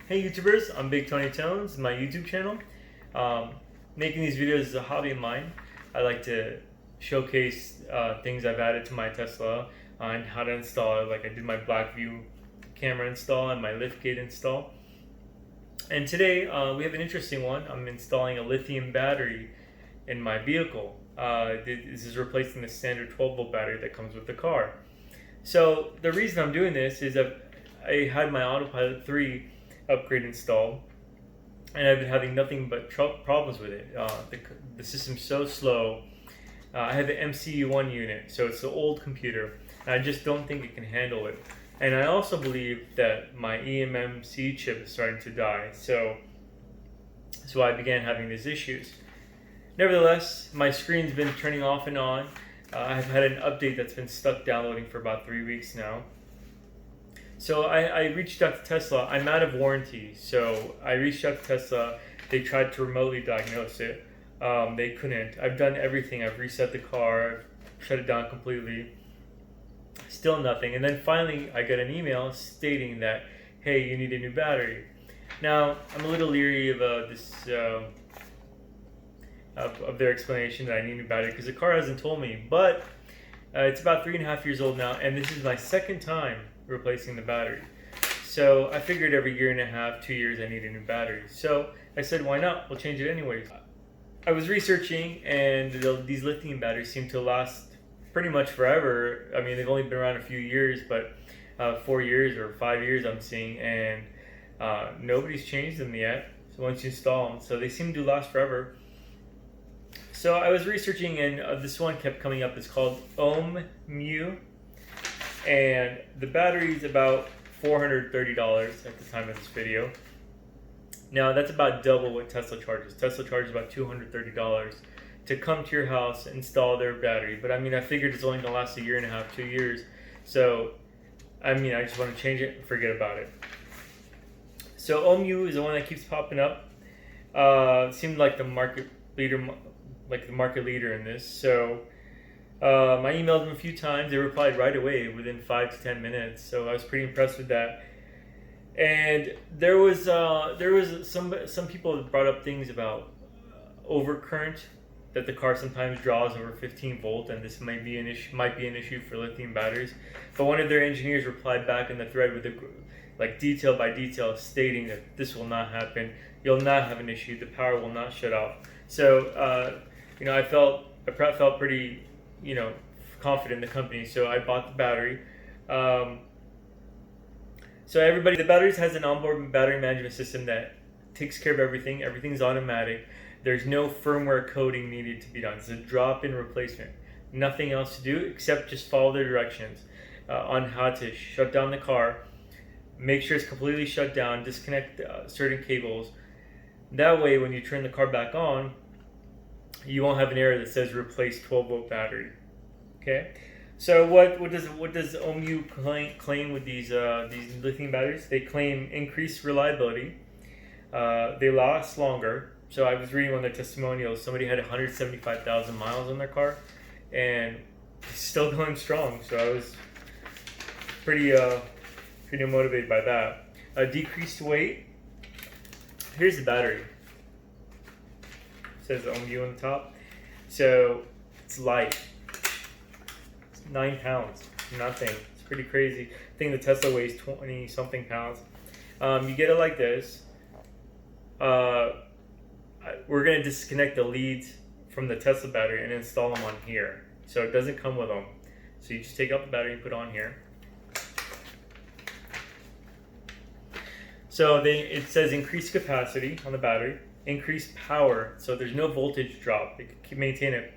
Hey YouTubers, I'm Big Tony Tones, my YouTube channel. Um, Making these videos is a hobby of mine. I like to showcase things I've added to my Tesla and how to install it. Like I did my black view camera install and my liftgate install. And today we have an interesting one. I'm installing a lithium battery in my vehicle. This is replacing the standard 12 volt battery that comes with the car. So the reason I'm doing this is I had my Autopilot 3 upgrade installed, and I've been having nothing but problems with it. The system's so slow. I have the MCU1 unit, so it's the old computer, and I just don't think it can handle it. And I also believe that my eMMC chip is starting to die, so I began having these issues. Nevertheless, my screen's been turning off and on. I've had an update that's been stuck downloading for about 3 weeks now. So I reached out to Tesla. I'm out of warranty, so I reached out to Tesla. They tried to remotely diagnose it. They couldn't. I've done everything. I've reset the car, I've shut it down completely. Still nothing. And then finally, I got an email stating that, hey, you need a new battery. Now, I'm a little leery of of their explanation that I need a new battery because the car hasn't told me. But it's about 3.5 years old now, and this is my second time replacing the battery. So I figured every 1.5 years, 2 years, I need a new battery. So I said, why not? We'll change it anyways. I was researching, and these lithium batteries seem to last pretty much forever. I mean, they've only been around a few years, but 4 years or 5 years I'm seeing, and nobody's changed them yet. So once you install them, so they seem to last forever. So I was researching, and this one kept coming up. It's called Ohmmu, and the battery is about $430 at the time of this video. Now that's about double what Tesla charges. Tesla charges about $230 to come to your house, install their battery. But I mean, I figured it's only gonna last 1.5 years, 2 years. So I mean, I just want to change it and forget about it. So Ohmmu is the one that keeps popping up. Seemed like the market leader in this. So I emailed them a few times. They replied right away within 5 to 10 minutes. So I was pretty impressed with that. And there was some people that brought up things about overcurrent that the car sometimes draws over 15 volt, and this might be an issue for lithium batteries. But one of their engineers replied back in the thread with detail by detail, stating that this will not happen. You'll not have an issue. The power will not shut off. So I felt pretty confident in the company, so I bought the battery. The batteries has an onboard battery management system that takes care of everything. Everything's automatic. There's no firmware coding needed to be done. It's a drop-in replacement. Nothing else to do except just follow the directions on how to shut down the car, make sure it's completely shut down, disconnect certain cables. That way, when you turn the car back on, you won't have an error that says replace 12 volt battery. Okay, so what does Ohmmu claim with these lithium batteries? They claim increased reliability. They last longer. So I was reading one of their testimonials. Somebody had 175,000 miles on their car, and it's still going strong. So I was pretty motivated by that. Decreased weight. Here's the battery. It says Ohmmu on the top. So it's light. It's 9 pounds. Nothing. It's pretty crazy. I think the Tesla weighs 20 something pounds. You get it like this. We're going to disconnect the leads from the Tesla battery and install them on here. So it doesn't come with them. So you just take out the battery and put it on here. So it says increased capacity on the battery, increased power. So there's no voltage drop. It can maintain a,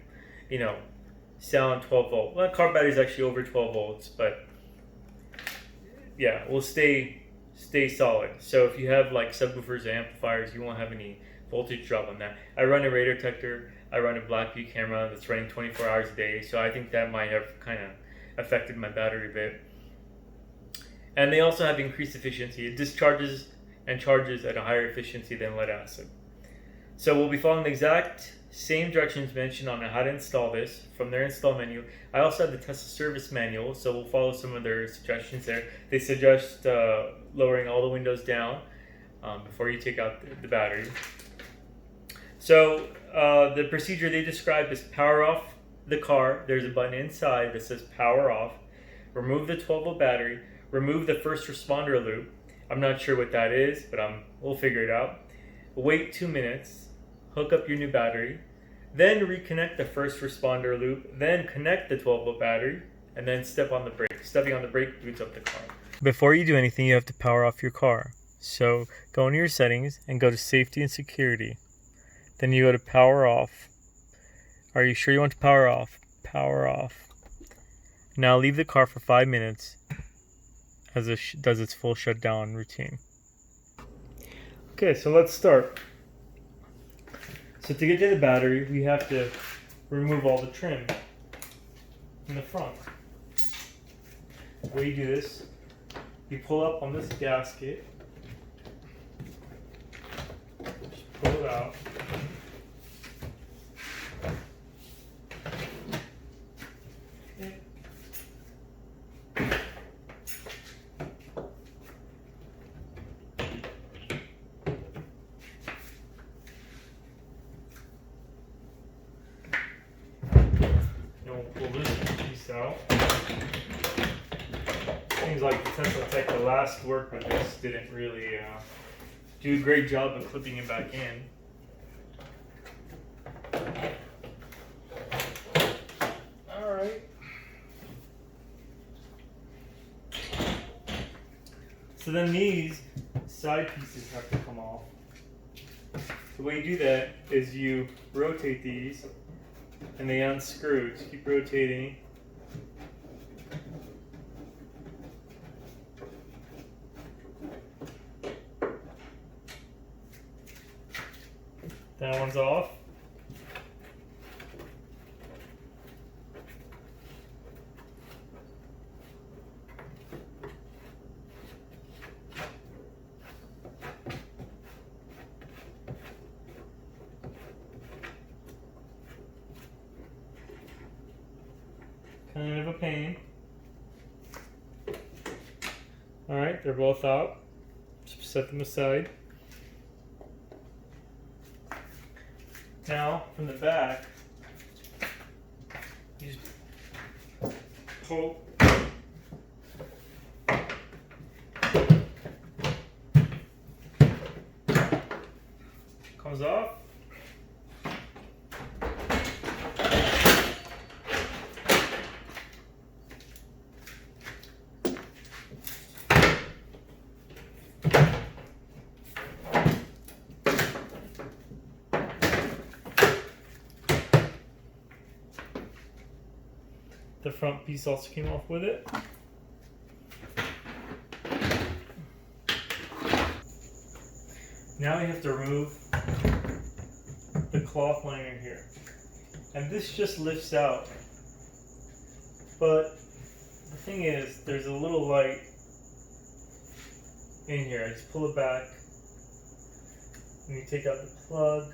sound 12 volt. Well, car battery is actually over 12 volts, but yeah, we'll stay solid. So if you have like subwoofers and amplifiers, you won't have any voltage drop on that. I run a radar detector. I run a black view camera that's running 24 hours a day. So I think that might have kind of affected my battery a bit. And they also have increased efficiency. It discharges and charges at a higher efficiency than lead acid. So we'll be following the exact same directions mentioned on how to install this from their install menu. I also have the Tesla service manual, so we'll follow some of their suggestions there. They suggest lowering all the windows down, before you take out the battery. So the procedure they described is power off the car. There's a button inside that says power off. Remove the 12-volt battery. Remove the first responder loop. I'm not sure what that is, but we'll figure it out. Wait 2 minutes. Hook up your new battery. Then reconnect the first responder loop. Then connect the 12-volt battery. And then step on the brake. Stepping on the brake boots up the car. Before you do anything, you have to power off your car. So go into your settings and go to safety and security. Then you go to power off. Are you sure you want to power off? Power off. Now leave the car for 5 minutes as it does its full shutdown routine. Okay, so let's start. So to get to the battery, we have to remove all the trim in the front. The way you do this, you pull up on this gasket, just pull it out. Pull this piece out. Seems like the Tesla Tech, the last work with this, didn't really do a great job of clipping it back in. Alright. So then these side pieces have to come off. The way you do that is you rotate these and they unscrew. Just keep rotating. That one's off. Kind of a pain. Alright, they're both out. Just set them aside. Now, from the back, you just pull. Comes off. The front piece also came off with it. Now we have to remove the cloth liner here. And this just lifts out. But the thing is, there's a little light in here. I just pull it back. And you take out the plug.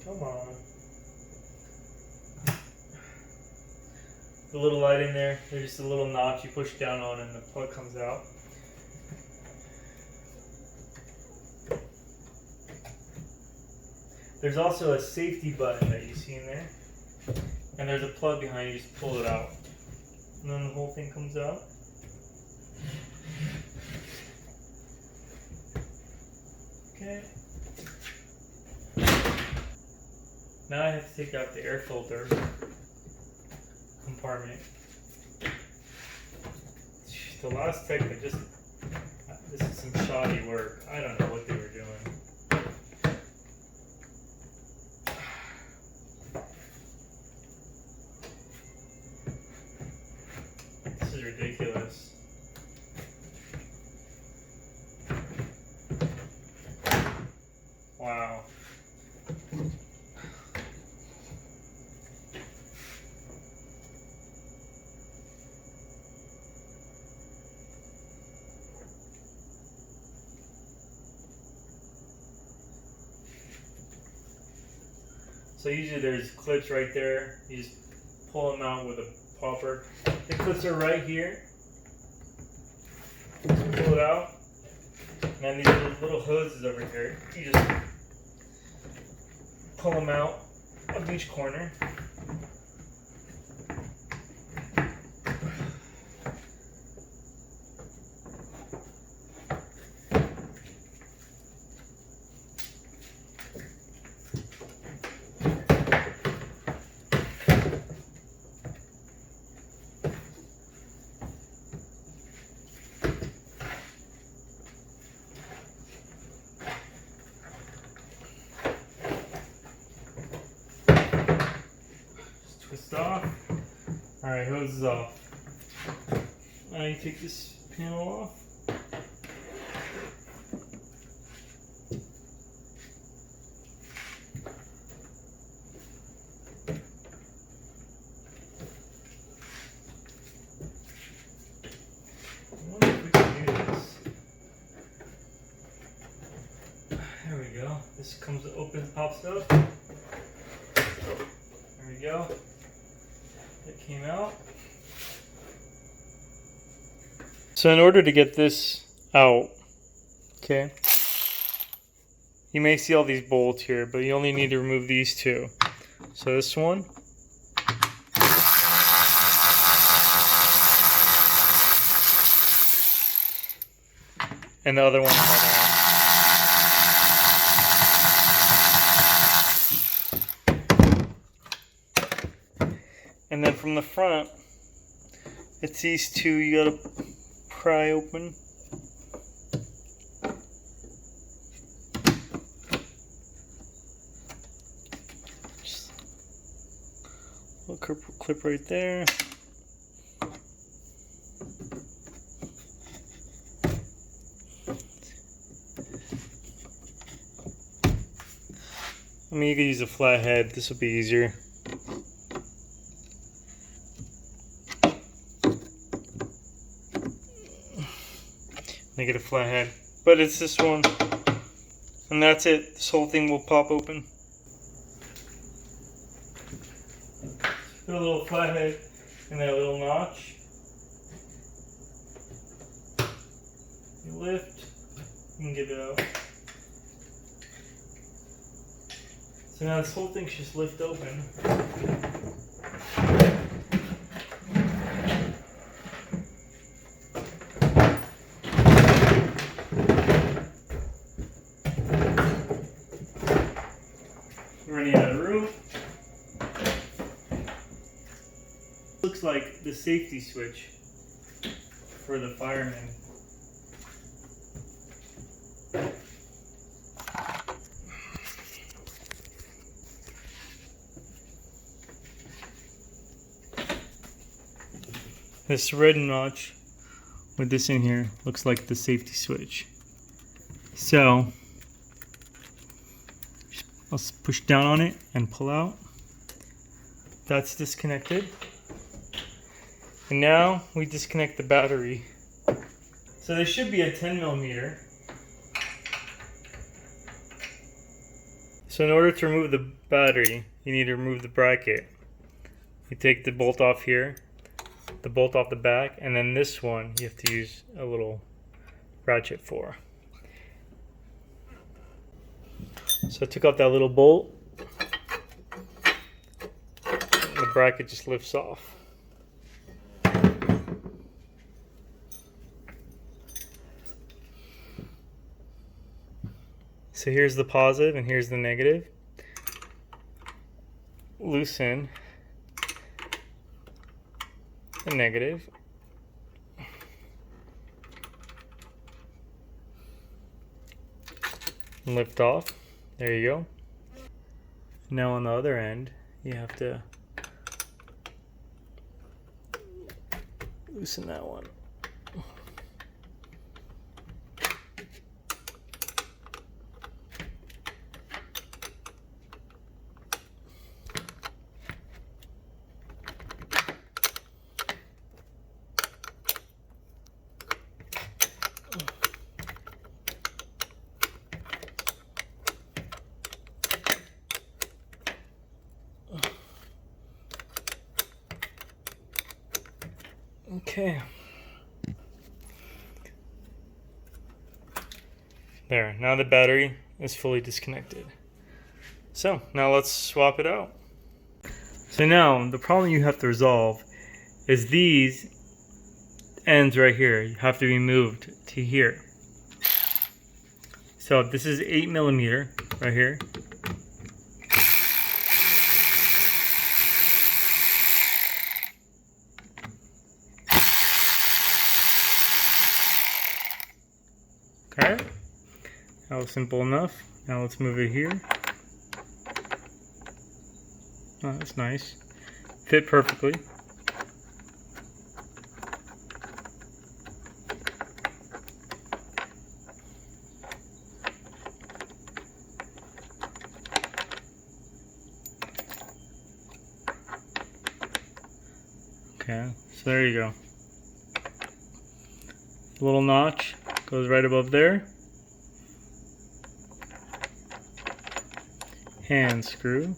Come on. The little light in there, there's just a little notch you push down on and the plug comes out. There's also a safety button that you see in there. And there's a plug behind you, just pull it out. And then the whole thing comes out. Okay. Now I have to take out the air filter compartment. The last tech that this is some shoddy work. I don't know what they were doing. This is ridiculous. Wow. So usually there's clips right there. You just pull them out with a popper. The clips are right here. Just pull it out. And then these little hoses over here. You just pull them out of each corner. Twist off. Alright, hose is off. Now you take this panel off. I wonder if we can do this. There we go. This comes open, pops up. There we go. It came out. So in order to get this out, okay, you may see all these bolts here, but you only need to remove these two. So this one, and the other one. And then from the front, it's these two you gotta pry open. Just a little clip right there. I mean, you could use a flathead, this will be easier. Make it a flathead, but it's this one, and that's it. This whole thing will pop open. Put a little flathead in that little notch. You lift, you can get it out. So now this whole thing should just lift open. Running out of room. Looks like the safety switch for the firemen. This red notch with this in here looks like the safety switch. So let's push down on it and pull out. That's disconnected. And now we disconnect the battery. So there should be a 10mm. So in order to remove the battery, you need to remove the bracket. You take the bolt off here, the bolt off the back, and then this one you have to use a little ratchet for. So I took out that little bolt. The bracket just lifts off. So here's the positive and here's the negative. Loosen the negative. Lift off. There you go. Now on the other end, you have to loosen that one. Okay. There, now the battery is fully disconnected. So now let's swap it out. So now the problem you have to resolve is these ends right here have to be moved to here. So this is 8mm right here. Okay, that was simple enough. Now let's move it here. Oh, that's nice. Fit perfectly. Okay, so there you go. The little notch goes right above there. Hand screw.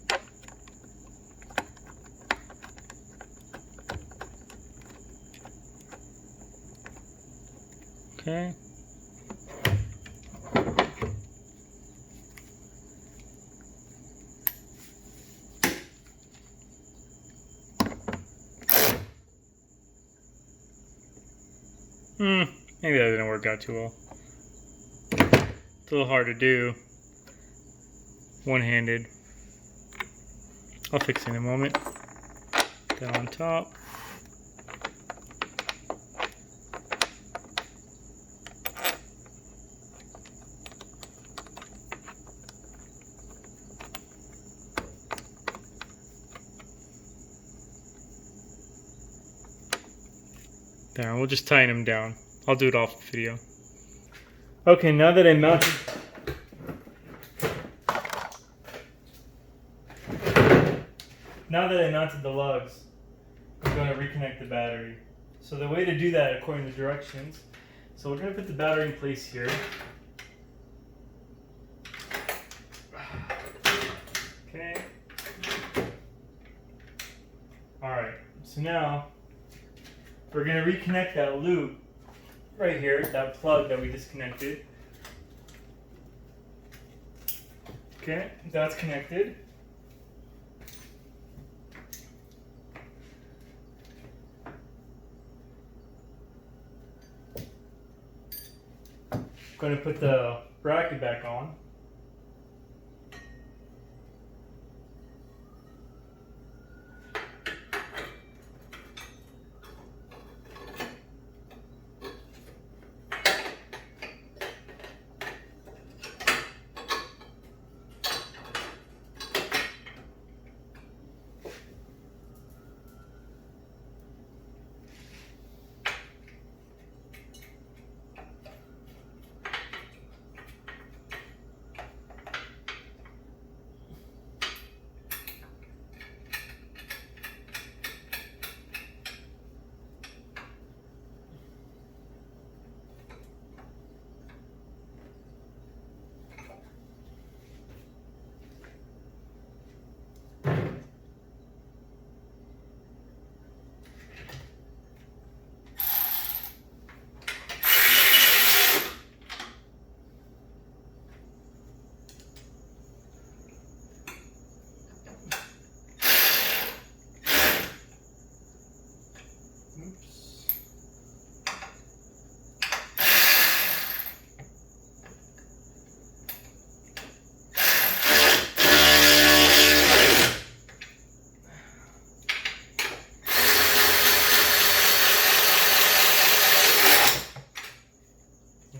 Okay. Maybe that didn't work out too well. It's a little hard to do one-handed. I'll fix it in a moment. That on top. There, we'll just tighten them down. I'll do it off the video. Okay, now that I mounted the lugs, I'm going to reconnect the battery. So the way to do that according to directions, so we're going to put the battery in place here. Okay. Alright, so now we're going to reconnect that loop right here, that plug that we disconnected. Okay, that's connected. Going to put the bracket back on.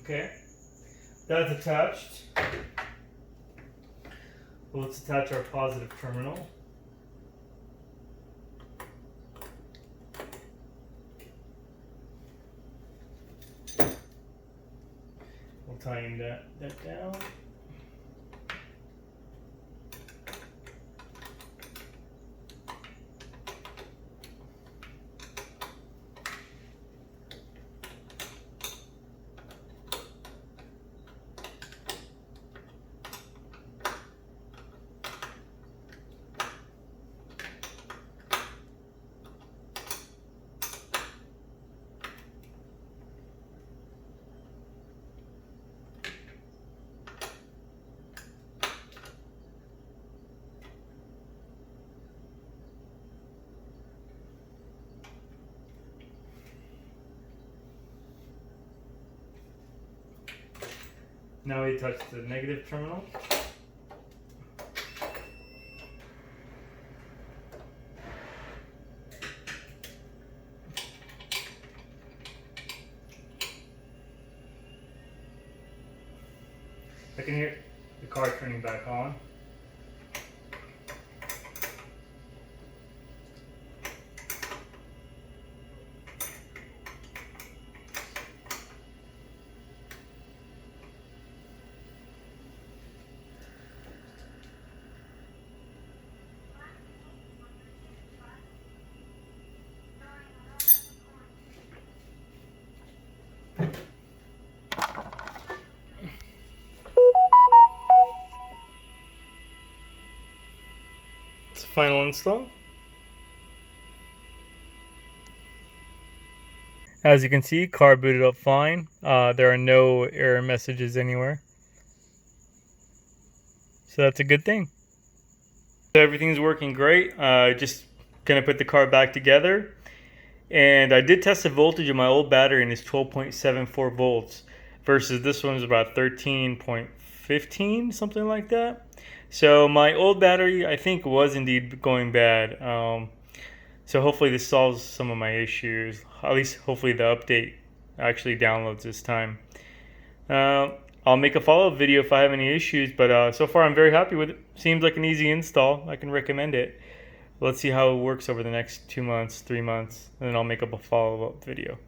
Okay, that's attached. Well, let's attach our positive terminal. We'll tighten that down. Now we touch the negative terminal. I can hear the car turning back on. It's a final install. As you can see, car booted up fine. There are no error messages anywhere. So that's a good thing. Everything's working great. Just gonna put the car back together. And I did test the voltage of my old battery and it's 12.74 volts versus this one's about 13.15, something like that. So my old battery, I think, was indeed going bad. So hopefully this solves some of my issues. At least hopefully the update actually downloads this time. I'll make a follow-up video if I have any issues, but so far I'm very happy with it. Seems like an easy install. I can recommend it. Let's see how it works over the next 2 months, 3 months, and then I'll make up a follow-up video.